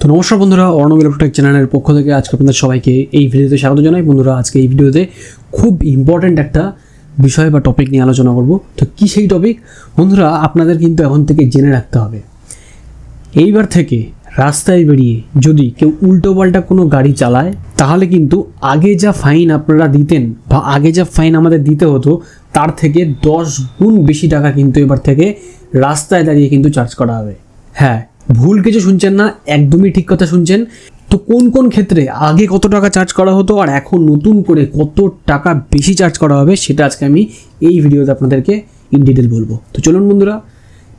তো নমস্কার বন্ধুরা, অর্ণব ইলেকট্রনিক চ্যানেলের পক্ষ থেকে আজকে আপনাদের সবাইকে এই ভিডিওতে স্বাগত জানাই। বন্ধুরা, আজকে এই ভিডিওতে খুব ইম্পর্ট্যান্ট একটা বিষয় বা টপিক নিয়ে আলোচনা করব। তো কী সেই টপিক? বন্ধুরা, আপনাদের কিন্তু এখন থেকে জেনে রাখতে হবে, এইবার থেকে রাস্তায় বেরিয়ে যদি কেউ উল্টোপাল্টা কোনো গাড়ি চালায় তাহলে কিন্তু আগে যা ফাইন আপনারা দিতেন বা আগে যা ফাইন আমাদের দিতে হতো তার থেকে 10 গুণ বেশি টাকা কিন্তু এবার থেকে রাস্তায় দাঁড়িয়ে কিন্তু চার্জ করা হবে। হ্যাঁ, ভুল কিছু শুনছেন না, একদমই ঠিক কথা শুনছেন। তো কোন কোন ক্ষেত্রে আগে কত টাকা চার্জ করা হতো আর এখন নতুন করে কত টাকা বেশি চার্জ করা হবে সেটা আজকে আমি এই ভিডিওতে আপনাদেরকে ইন ডিটেল বলবো। তো চলুন বন্ধুরা,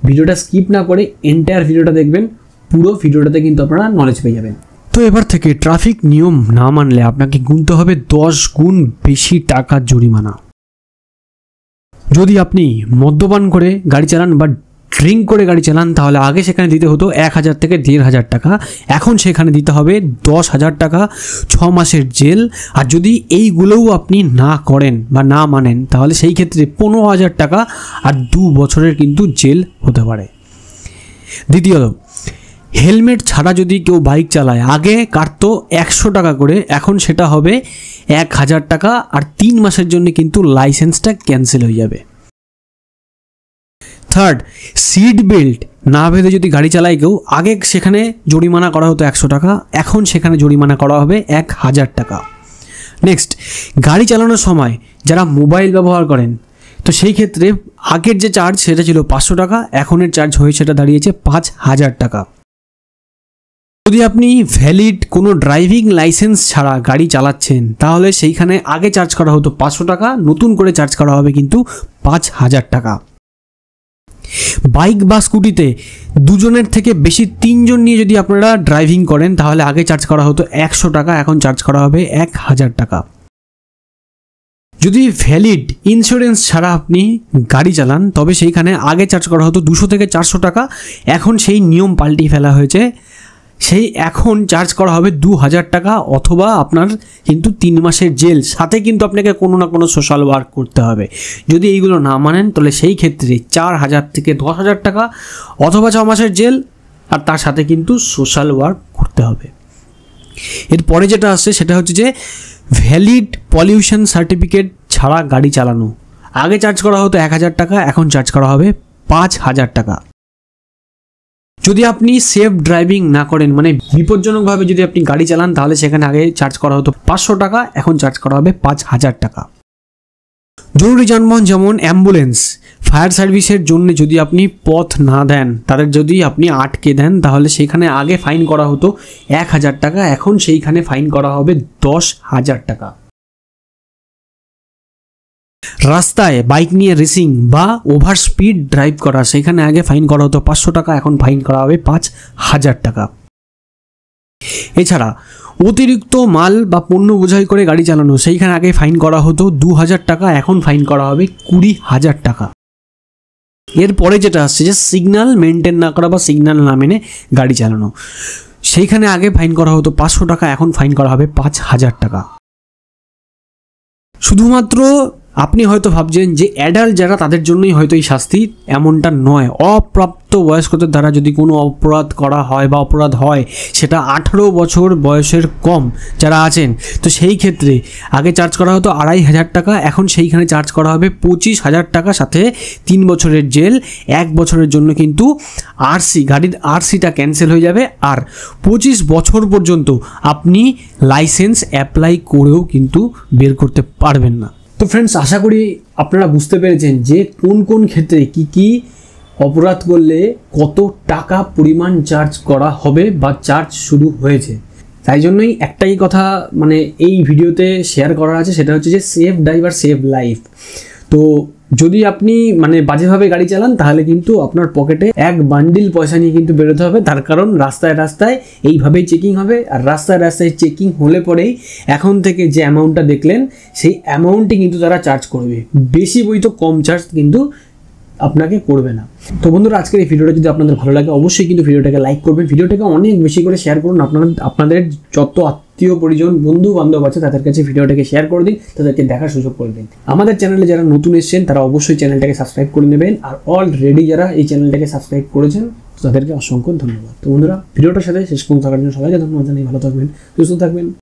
ভিডিওটা স্কিপ না করে এন্টায়ার ভিডিওটা দেখবেন। পুরো ভিডিওটাতে কিন্তু আপনারা নলেজ পেয়ে যাবেন। তো এবার থেকে ট্রাফিক নিয়ম না মানলে আপনাকে গুনতে হবে 10 গুণ বেশি টাকার জরিমানা। যদি আপনি মদ্যপান করে গাড়ি চালান বা ড্রিঙ্ক করে গাড়ি চালান তাহলে আগে সেখানে দিতে হতো 1000 থেকে 1500 টাকা, এখন সেখানে দিতে হবে 10,000 টাকা, 6 মাসের জেল। আর যদি এইগুলোও আপনি না করেন বা না মানেন তাহলে সেই ক্ষেত্রে 15,000 টাকা আর 2 বছরের কিন্তু জেল হতে পারে। দ্বিতীয়ত, হেলমেট ছাড়া যদি কেউ বাইক চালায়, আগে কাটতো 100 টাকা করে, এখন সেটা হবে 1000 টাকা আর 3 মাসের জন্য কিন্তু লাইসেন্সটা ক্যান্সেল হয়ে যাবে। থার্ড, সিট বেল্ট না বেঁধে যদি গাড়ি চালায় কেউ, আগে সেখানে জরিমানা করা হতো 100 টাকা, এখন সেখানে জরিমানা করা হবে 1000 টাকা। নেক্সট, গাড়ি চালানোর সময় যারা মোবাইল ব্যবহার করেন তো সেই ক্ষেত্রে আগের যে চার্জ সেটা ছিল 500 টাকা, এখনের চার্জ হয়ে সেটা দাঁড়িয়েছে 5000 টাকা। যদি আপনি ভ্যালিড কোনো ড্রাইভিং লাইসেন্স ছাড়া গাড়ি চালাচ্ছেন তাহলে সেইখানে আগে চার্জ করা হতো 500 টাকা, নতুন করে চার্জ করা হবে কিন্তু 5000 টাকা। বাইক বা স্কুটিতে দুজনের থেকে বেশি 3 জন নিয়ে যদি আপনারা ড্রাইভিং করেন তাহলে আগে চার্জ করা হতো 100 টাকা, এখন চার্জ করা হবে 1000 টাকা। যদি ভ্যালিড ইন্স্যুরেন্স ছাড়া আপনি গাড়ি চালান তবে সেইখানে আগে চার্জ করা হতো 200 থেকে 400 টাকা, এখন সেই নিয়ম পাল্টিয়ে ফেলা হয়েছে, সেই এখন চার্জ করা হবে 2000 টাকা অথবা আপনার কিন্তু 3 মাসের জেল, সাথে কিন্তু আপনাকে কোনো না কোনো সোশ্যাল ওয়ার্ক করতে হবে। যদি এইগুলো না মানেন তাহলে সেই ক্ষেত্রে 4000 থেকে 10,000 টাকা অথবা 6 মাসের জেল আর তার সাথে কিন্তু সোশ্যাল ওয়ার্ক করতে হবে। এরপরে যেটা আসছে সেটা হচ্ছে যে ভ্যালিড পলিউশন সার্টিফিকেট ছাড়া গাড়ি চালানো, আগে চার্জ করা হতো 1000 টাকা, এখন চার্জ করা হবে 5000 টাকা। যদি আপনি সেফ ড্রাইভিং না করেন, মানে বিপজ্জনকভাবে যদি আপনি গাড়ি চালান তাহলে সেখানে আগে চার্জ করা হতো 500 টাকা, এখন চার্জ করা হবে 5000 টাকা। জরুরি যানবাহন যেমন অ্যাম্বুলেন্স, ফায়ার সার্ভিসের জন্য যদি আপনি পথ না দেন, তাদের যদি আপনি আটকে দেন তাহলে সেখানে আগে ফাইন করা হতো 1000 টাকা, এখন সেইখানে ফাইন করা হবে 10,000 টাকা। রাস্তায় বাইক নিয়ে রেসিং বা ওভার স্পিড ড্রাইভ করা, সেখানে আগে ফাইন করা হতো 500 টাকা, এখন ফাইন করা হবে 5000 টাকা। এছাড়া অতিরিক্ত মাল বা পণ্য বোঝাই করে গাড়ি চালানো, সেইখানে আগে ফাইন করা হতো 2000 টাকা, এখন ফাইন করা হবে 20,000 টাকা। এরপরে যেটা আসছে যে সিগন্যাল মেনটেন না করা বা সিগন্যাল না মেনে গাড়ি চালানো, সেইখানে আগে ফাইন করা হতো 500 টাকা, এখন ফাইন করা হবে 5000 টাকা। শুধুমাত্র আপনি হয়তো ভাবছেন যে অ্যাডাল্ট যারা তাদের জন্যই হয়তো এই শাস্তি, এমনটা নয়। অপ্রাপ্ত বয়স্কদের দ্বারা যদি কোনো অপরাধ করা হয় বা অপরাধ হয় সেটা 18 বছর বয়সের কম যারা আছেন তো সেই ক্ষেত্রে আগে চার্জ করা হতো 2500 টাকা, এখন সেইখানে চার্জ করা হবে 25,000 টাকা, সাথে 3 বছরের জেল। 1 বছরের জন্য কিন্তু গাড়ির আরসিটা ক্যান্সেল হয়ে যাবে, আর 25 বছর পর্যন্ত আপনি লাইসেন্স অ্যাপ্লাই করেও কিন্তু বের করতে পারবেন না। তো ফ্রেন্ডস, আশা করি আপনারা বুঝতে পেরেছেন যে কোন কোন ক্ষেত্রে কি কি অপরাধ করলে কত টাকা পরিমাণ চার্জ করা হবে বা চার্জ শুরু হয়েছে। তাই জন্যই একটাই কথা মানে এই ভিডিওতে শেয়ার করার আছে, সেটা হচ্ছে যে সেফ ড্রাইভার সেভ লাইফ। তো যদি আপনি মানে বাজেভাবে গাড়ি চালান তাহলে কিন্তু আপনার পকেটে এক বান্ডিল পয়সা নিয়ে কিন্তু বেরোতে হবে, তার কারণ রাস্তায় রাস্তায় এইভাবেই চেকিং হবে। আর রাস্তায় রাস্তায় চেকিং হলে পরেই এখন থেকে যে অ্যামাউন্টটা দেখলেন সেই অ্যামাউন্টই কিন্তু তারা চার্জ করবে, বেশি বই তো কম চার্জ কিন্তু আপনাকে করবে না। তো বন্ধুরা, আজকের এই ভিডিওটা যদি আপনাদের ভালো লাগে অবশ্যই কিন্তু ভিডিওটাকে লাইক করবেন, ভিডিওটাকে অনেক বেশি করে শেয়ার করুন। আপনাদের যত আত্মীয় পরিজন বন্ধু বান্ধব আছে তাদের কাছে ভিডিওটাকে শেয়ার করে দিন, তাদেরকে দেখার সুযোগ করে দিন। আমাদের চ্যানেলে যারা নতুন এসেছেন তারা অবশ্যই চ্যানেলটাকে সাবস্ক্রাইব করে নেবেন, আর অলরেডি যারা এই চ্যানেলটাকে সাবস্ক্রাইব করেছেন তো তাদেরকে অসংখ্য ধন্যবাদ। তো বন্ধুরা ভিডিওটার সাথে শেষ পর্যন্ত থাকার জন্য সবাইকে ধন্যবাদ জানাই। ভালো থাকবেন, সুস্থ থাকবেন।